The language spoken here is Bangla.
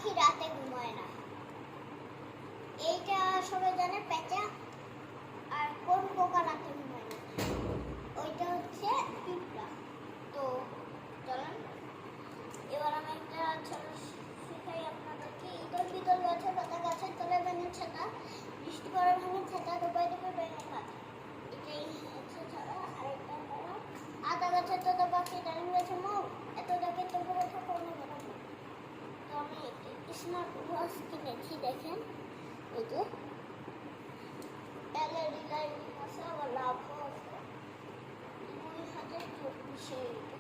পাখি রাতে ঘুমায় না। এইটা সবাই জানে পেঁচা। আর কোন পোকা রাতে ঘুমায় না? ওইটা হচ্ছে পিঁপড়া। তো চলেন এবার আমি একটা ছোট শিখাই আপনাদেরকে। ইঁদুর বিদুর গাছের পাতা গাছের তলায় ভেঙে ছাতা, বৃষ্টি পড়ে ভেঙে ছাতা, ডুবাই ডুবাই ভেঙে খাতা। এটাই হচ্ছে ছাড়া। আরেকটা হলো আদা গাছের তোতা পাখি, ডালিম গাছে মৌ, এত ডাকে তবু কথা কোনো বেরোবো। তো আমি একটি স্মার্ট ওয়াচ কিনেছি, দেখেন এই যে LED লাইটিং আছে, আবার লাভও আছে। 2024